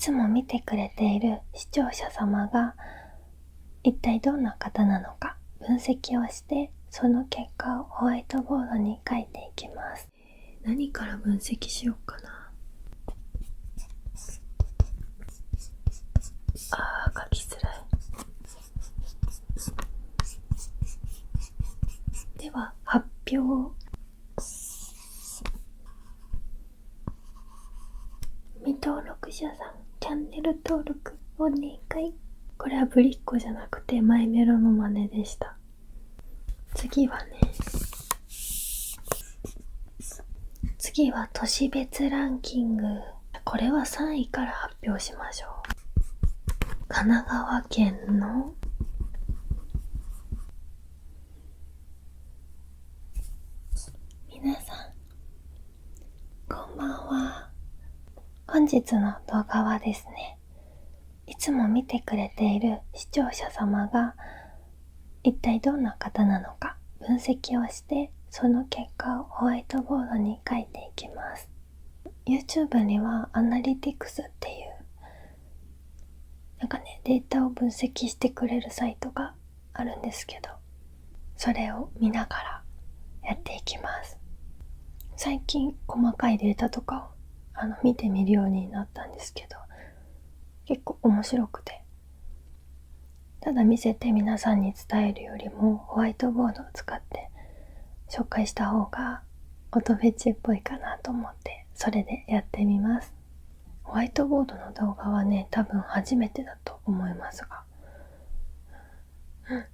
つも見てくれている視聴者様が一体どんな方なのか分析をして、その結果をホワイトボードに書いていきます。何から分析しようかな。書きづらい。では発表。未登録者さん、チャンネル登録お願い。これはぶりっ子じゃなくてマイメロの真似でした。次は都市別ランキング。これは3位から発表しましょう。神奈川県の皆さん、こんばんは。本日の動画はですね、いつも見てくれている視聴者様が一体どんな方なのか分析をして、その結果をホワイトボードに書いていきます。 YouTube にはアナリティクスっていうデータを分析してくれるサイトがあるんですけど、それを見ながらやっていきます。最近細かいデータとかを見てみるようになったんですけど、結構面白くて、ただ見せて皆さんに伝えるよりもホワイトボードを使って紹介した方が音フェチっぽいかなと思って、それでやってみます。ホワイトボードの動画はね、多分初めてだと思いますが、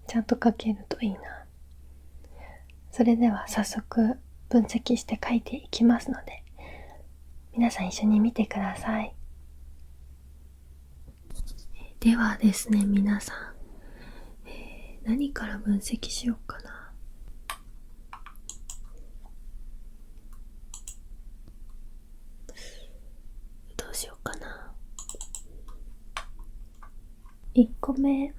ちゃんと書けるといいな。それでは早速分析して書いていきますので、皆さん一緒に見てください。ではですね、皆さん、何から分析しようかな。どうしようかな。1個目、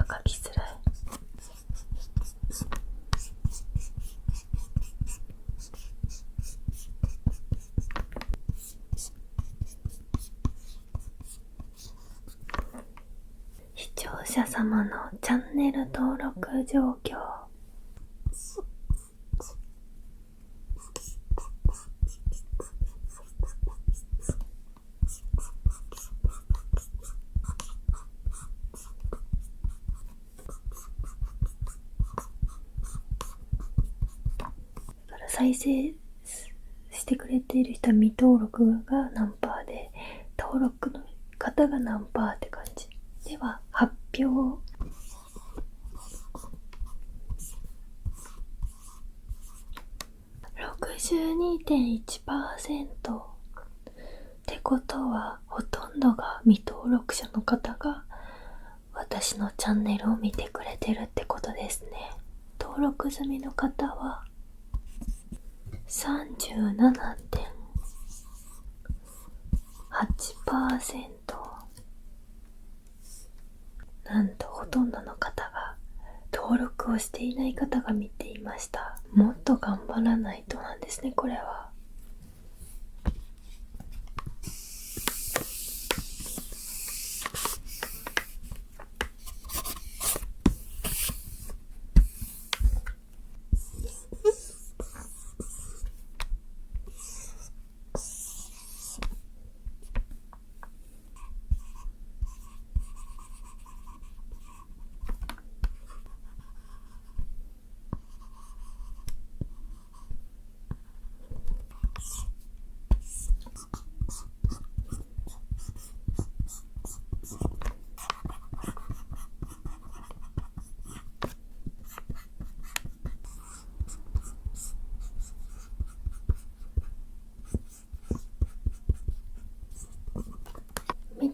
書きづらい。視聴者様のチャンネル登録状況。再生してくれている人は未登録が何パーで、登録の方が何パーって感じ。では発表。62.1% ってことは、ほとんどが未登録者の方が私のチャンネルを見てくれてるってことですね。登録済みの方は 37.8%。 なんとほとんどの方が登録をしていない方が見ていました。もっと頑張らないとなんですね、これは。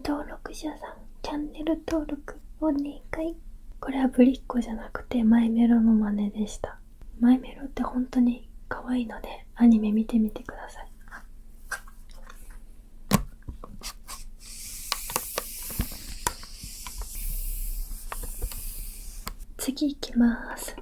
登録者さん、チャンネル登録お願い。これはぶりっ子じゃなくてマイメロの真似でした。マイメロって本当に可愛いのでアニメ見てみてください。次行きます。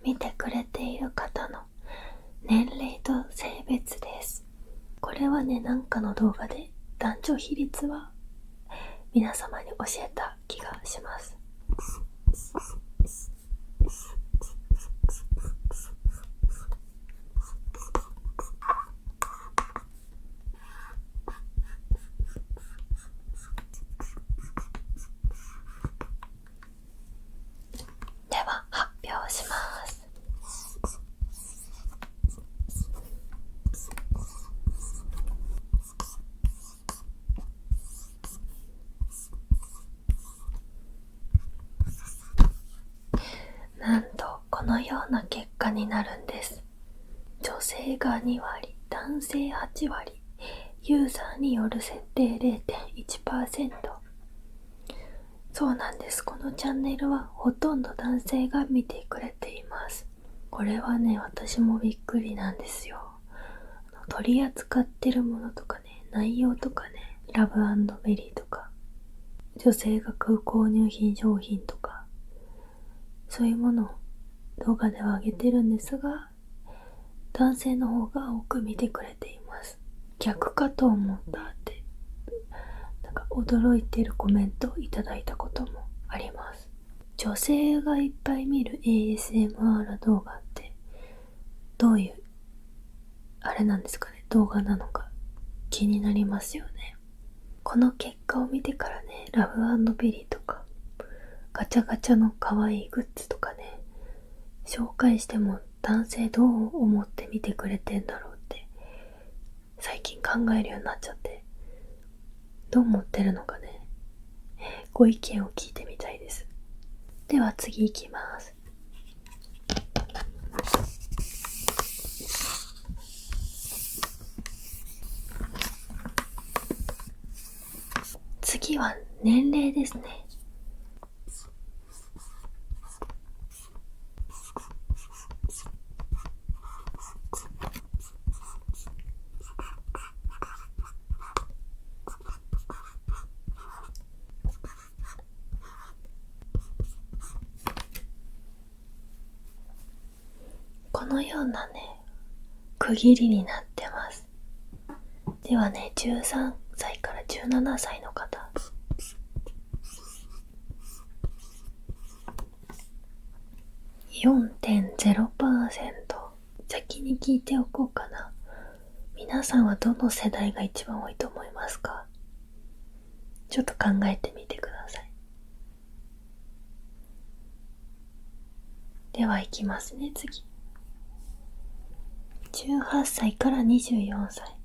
見てくれている方の年齢と性別です。これはね、なんかの動画で男女比率は皆様に教えた気がします。では発表します。なんとこのような結果になるんです。女性が2割、男性8割、ユーザーによる設定 0.1%。 そうなんです。このチャンネルはほとんど男性が見てくれています。これはね、私もびっくりなんですよ。取り扱ってるものとかね、内容とかね、ラブ&ベリーとか、女性が買う購入品商品とか、そういうものを動画では上げてるんですが、男性の方が多く見てくれています。逆かと思ったってなんか驚いてるコメントをいただいたこともあります。女性がいっぱい見る ASMR 動画ってどういうあれなんですかね、動画なのか気になりますよね。この結果を見てからね、ラブ&ベリーとかガチャガチャの可愛いグッズとかね、紹介しても男性どう思って見てくれてんだろうって最近考えるようになっちゃって、どう思ってるのかね、ご意見を聞いてみたいです。では次行きます。次は年齢ですね。このようなね、区切りになってます。ではね、13歳から17歳の方、4.0%。 先に聞いておこうかな。皆さんはどの世代が一番多いと思いますか？ちょっと考えてみてください。では行きますね、次。18歳から24歳。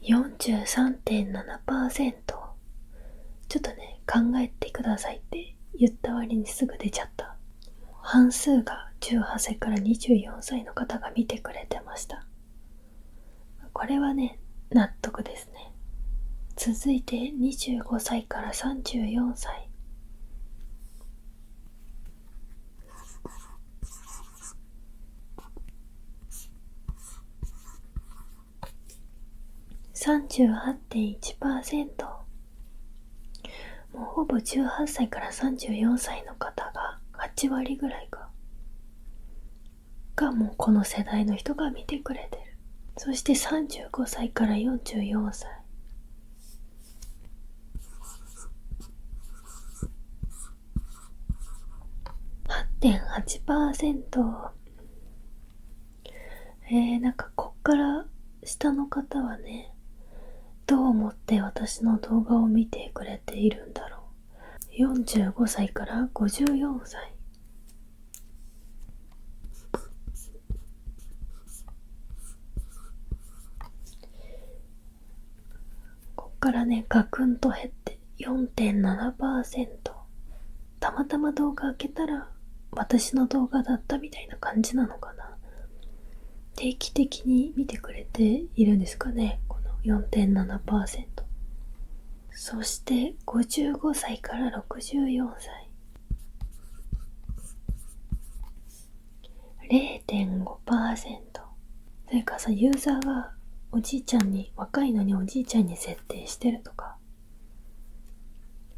43.7%。ちょっとね、考えてくださいって言った割にすぐ出ちゃった。半数が18歳から24歳の方が見てくれてました。これはね、納得ですね。続いて25歳から34歳。38.1%。もうほぼ18歳から34歳の方が8割ぐらいがもうこの世代の人が見てくれてる。そして35歳から44歳。8.8%。なんかこっから下の方はね、どう思って私の動画を見てくれているんだろう。45歳から54歳。こっからね、ガクンと減って 4.7%。たまたま動画開けたら私の動画だったみたいな感じなのかな。定期的に見てくれているんですかね、この 4.7%。そして55歳から64歳。0.5%。それからさ、ユーザーがおじいちゃんに、若いのにおじいちゃんに設定してるとか。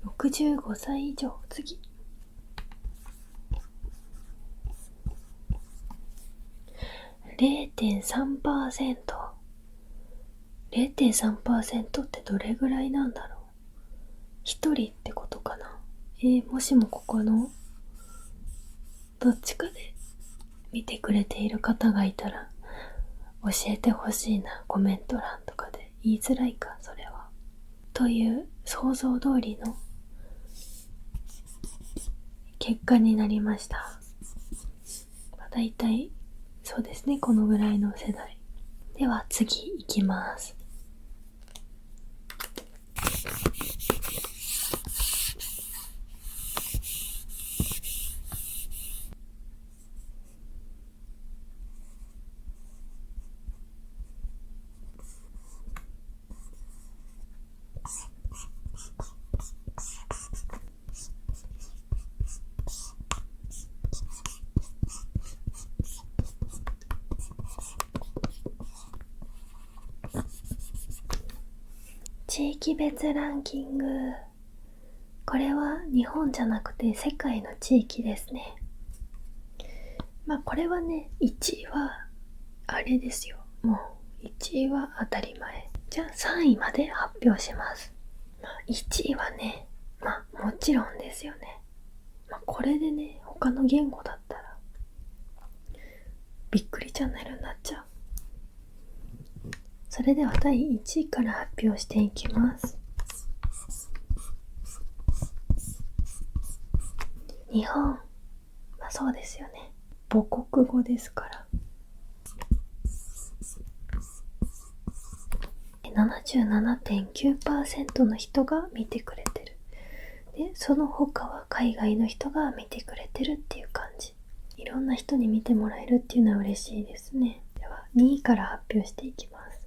65歳以上、次。0.3%。0.3% ってどれぐらいなんだろう。一人ってことかな。もしもここのどっちかで見てくれている方がいたら教えてほしいな。コメント欄とかで。言いづらいか、それは。という想像通りの結果になりました。だいたいそうですね、このぐらいの世代。では次いきます。地域別ランキング。これは日本じゃなくて世界の地域ですね。まあこれはね、1位はあれですよ。もう1位は当たり前。じゃあ3位まで発表します。まあ1位はね、まあもちろんですよね。まあこれでね、他の言語だったらびっくりチャンネルになっちゃう。それでは第1位から発表していきます。日本。まあそうですよね。母国語ですから。77.9% の人が見てくれてる。で、その他は海外の人が見てくれてるっていう感じ。いろんな人に見てもらえるっていうのは嬉しいですね。では2位から発表していきます。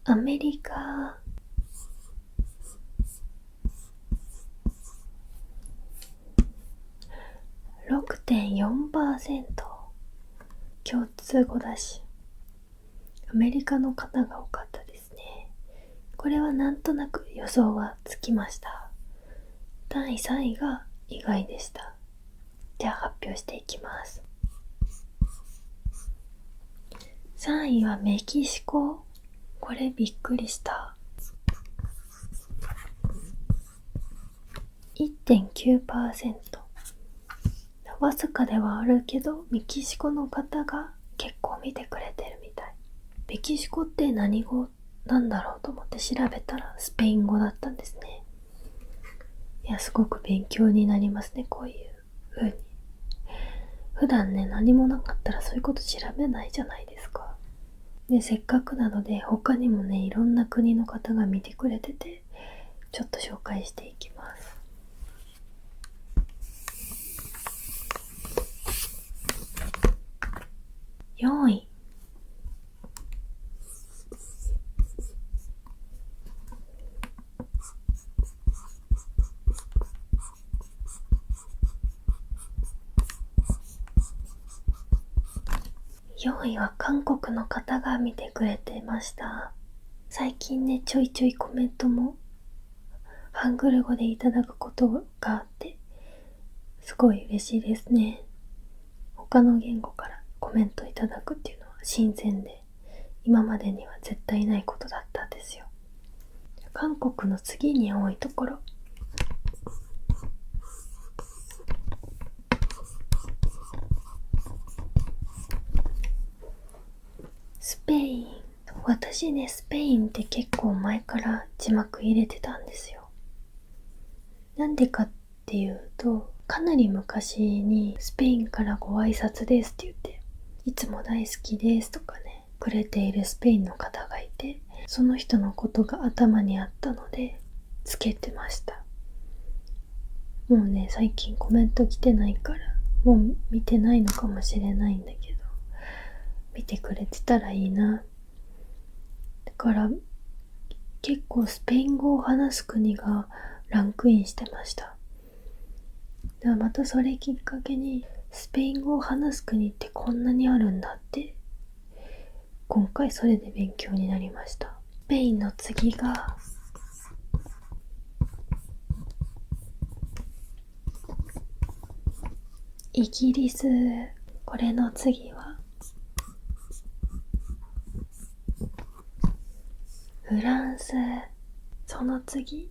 アメリカ。6.4%。共通語だし。アメリカの方が多かったですね。これはなんとなく予想はつきました。第3位が意外でした。では発表していきます。3位はメキシコ。これびっくりした。1.9%。わずかではあるけど、メキシコの方が結構見てくれてるみたい。メキシコって何語なんだろうと思って調べたらスペイン語だったんですね。いや、すごく勉強になりますね、こういう風に。普段ね、何もなかったらそういうこと調べないじゃないですか。で、せっかくなので他にもね、いろんな国の方が見てくれてて、ちょっと紹介していきます。4位。4位は韓国の方が見てくれてました。最近ね、ちょいちょいコメントもハングル語でいただくことがあって、すごい嬉しいですね。他の言語からコメントいただくっていうのは新鮮で、今までには絶対ないことだったんですよ。韓国の次に多いところ。スペイン。私ね、スペインって結構前から字幕入れてたんですよ。なんでかっていうと、かなり昔にスペインからご挨拶ですって言って、いつも大好きですとかね、くれているスペインの方がいて、その人のことが頭にあったので、つけてました。もうね、最近コメント来てないから、もう見てないのかもしれないんだけど、見てくれてたらいいな。だから結構スペイン語を話す国がランクインしてました。だからまたそれきっかけにスペイン語を話す国ってこんなにあるんだって、今回それで勉強になりました。スペインの次がイギリス。これの次はフランス。その次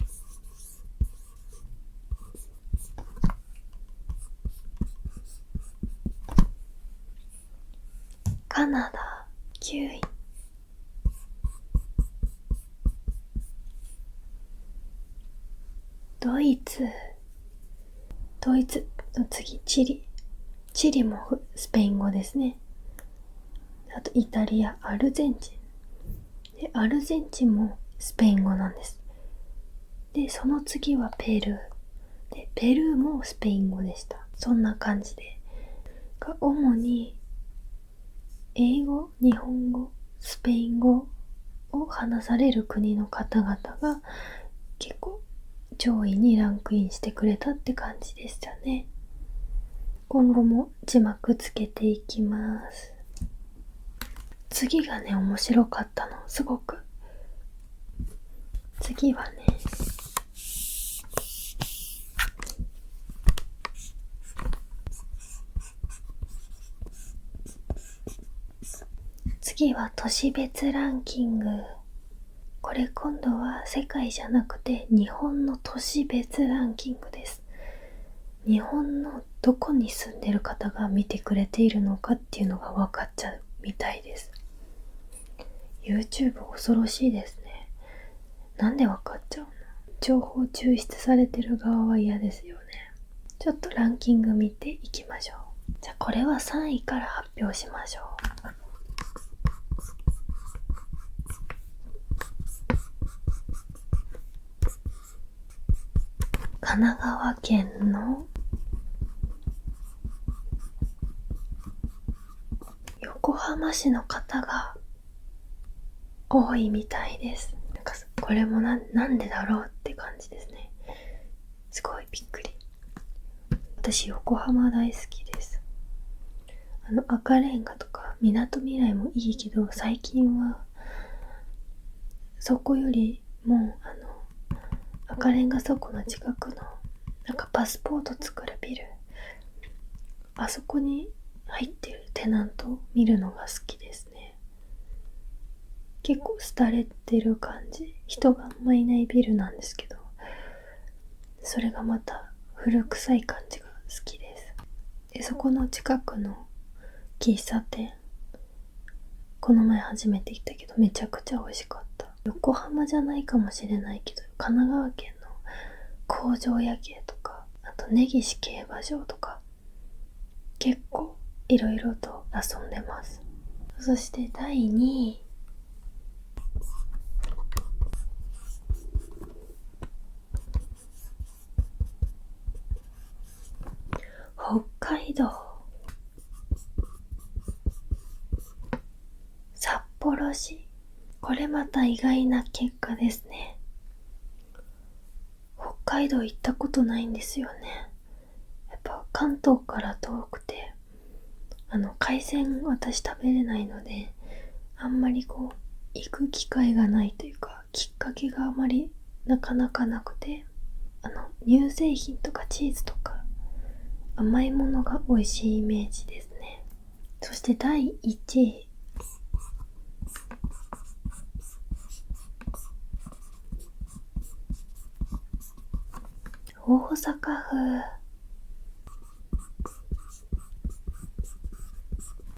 カナダ。9位。ドイツの次チリ。チリもスペイン語ですね。あとイタリア、アルゼンチンで、アルゼンチンもスペイン語なんです。でその次はペルーで、ペルーもスペイン語でした。そんな感じで、主に英語、日本語、スペイン語を話される国の方々が結構上位にランクインしてくれたって感じでしたね。今後も字幕つけていきます。次がね、面白かったの、すごく。次はね、次は都市別ランキング。これ今度は世界じゃなくて日本の都市別ランキングです。日本のどこに住んでる方が見てくれているのかっていうのが分かっちゃうみたいです。 YouTube 恐ろしいですね。なんで分かっちゃうの？情報抽出されてる側は嫌ですよね。ちょっとランキング見ていきましょう。じゃあこれは3位から発表しましょう。神奈川県の横浜市の方が多いみたいです。なんかこれもなんでだろうって感じですね。すごいびっくり。私横浜大好きです。赤レンガとかみなとみらいもいいけど、最近はそこよりも赤レンガ倉庫の近くのなんかパスポート作るビル、あそこに入ってるテナントを見るのが好きですね。結構廃れてる感じ、人があんまいないビルなんですけど、それがまた古臭い感じが好きです。でそこの近くの喫茶店、この前初めて行ったけどめちゃくちゃ美味しかった。横浜じゃないかもしれないけど、神奈川県の工場夜景とか、あと根岸競馬場とか、結構いろいろと遊んでます。そして第2位、北海道札幌市。これまた意外な結果ですね。北海道行ったことないんですよね。やっぱ関東から遠くて、海鮮私食べれないので、あんまり行く機会がないというか、きっかけがあまりなかなかなくて、乳製品とかチーズとか甘いものが美味しいイメージですね。そして第1位、大阪府。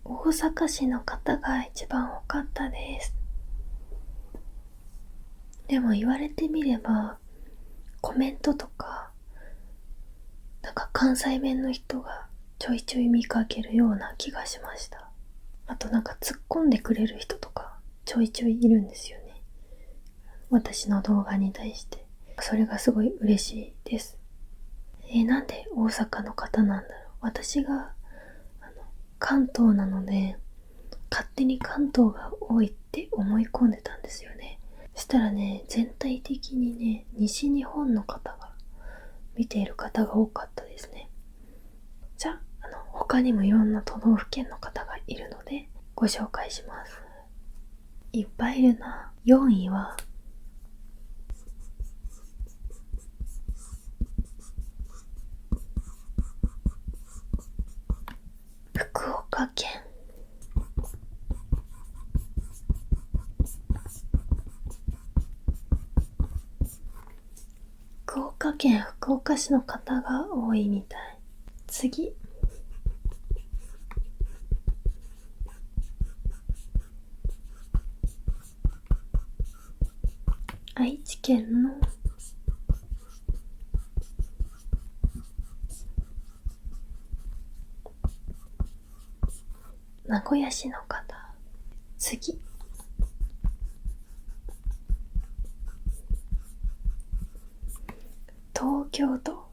大大阪市の方が一番多かったです。でも言われてみれば、コメントとか、なんか関西弁の人がちょいちょい見かけるような気がしました。あとなんか突っ込んでくれる人とかちょいちょいいるんですよね。私の動画に対して。それがすごい嬉しいです。なんで大阪の方なんだろう。私が関東なので、勝手に関東が多いって思い込んでたんですよね。そしたらね、全体的にね、西日本の方が見ている方が多かったですね。じゃあ、他にもいろんな都道府県の方がいるのでご紹介します。いっぱいいるな。4位は福岡県。福岡県福岡市の方が多いみたい。次、愛知県の名古屋市の方。次、東京都。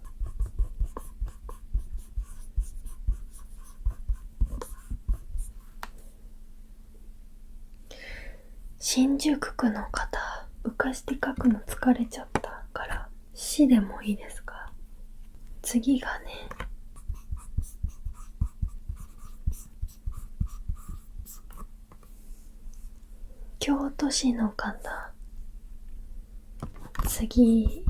新宿区の方。浮かして書くの疲れちゃったから市でもいいですか。次がね、京都市の方。次、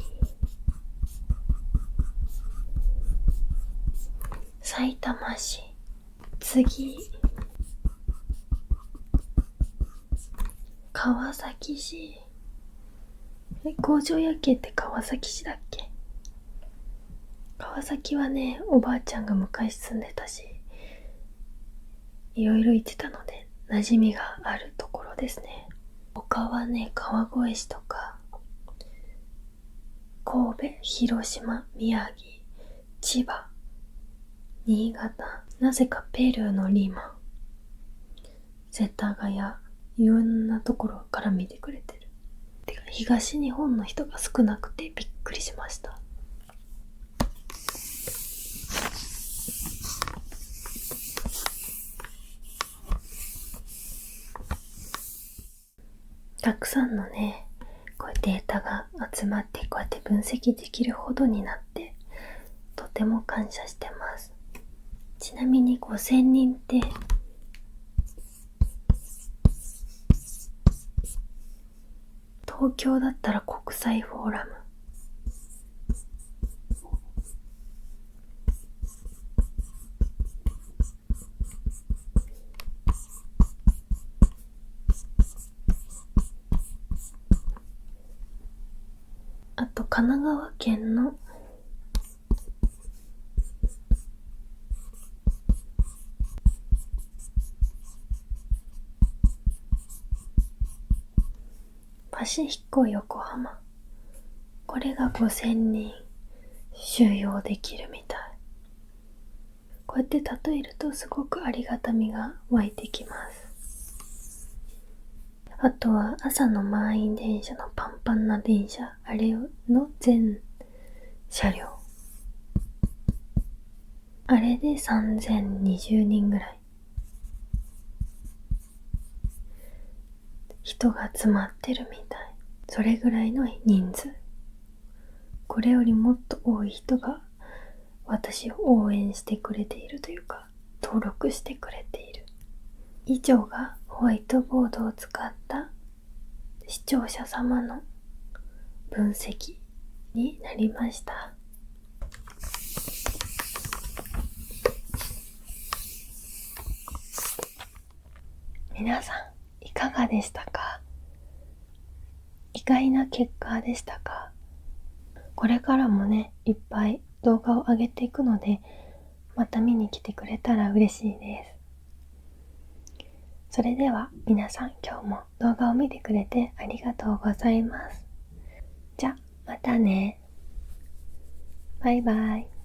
さいたま市。次、川崎市。工場夜景って川崎市だっけ。川崎はね、おばあちゃんが昔住んでたし、いろいろ行ってたので馴染みがあるところですね。他はね、川越市とか神戸、広島、宮城、千葉、新潟、なぜかペルーのリマ、世田谷、いろんなところから見てくれてる。てか東日本の人が少なくてびっくりしました。たくさんのね、こうデータが集まってこうやって分析できるほどになってとても感謝してます。ちなみに5000人って東京だったら国際フォーラム、あと神奈川県のパシフィコ横浜、これが5000人収容できるみたい。こうやって例えるとすごくありがたみが湧いてきます。あとは朝の満員電車のパンパンな電車、あれの全車両、あれで3020人ぐらい人が集まってるみたい。それぐらいの人数。これよりもっと多い人が私を応援してくれているというか、登録してくれている。以上がホワイトボードを使った視聴者様の分析になりました。皆さんいかがでしたか？意外な結果でしたか？これからもね、いっぱい動画を上げていくので、また見に来てくれたら嬉しいです。それでは皆さん、今日も動画を見てくれてありがとうございます。じゃ、またね。バイバイ。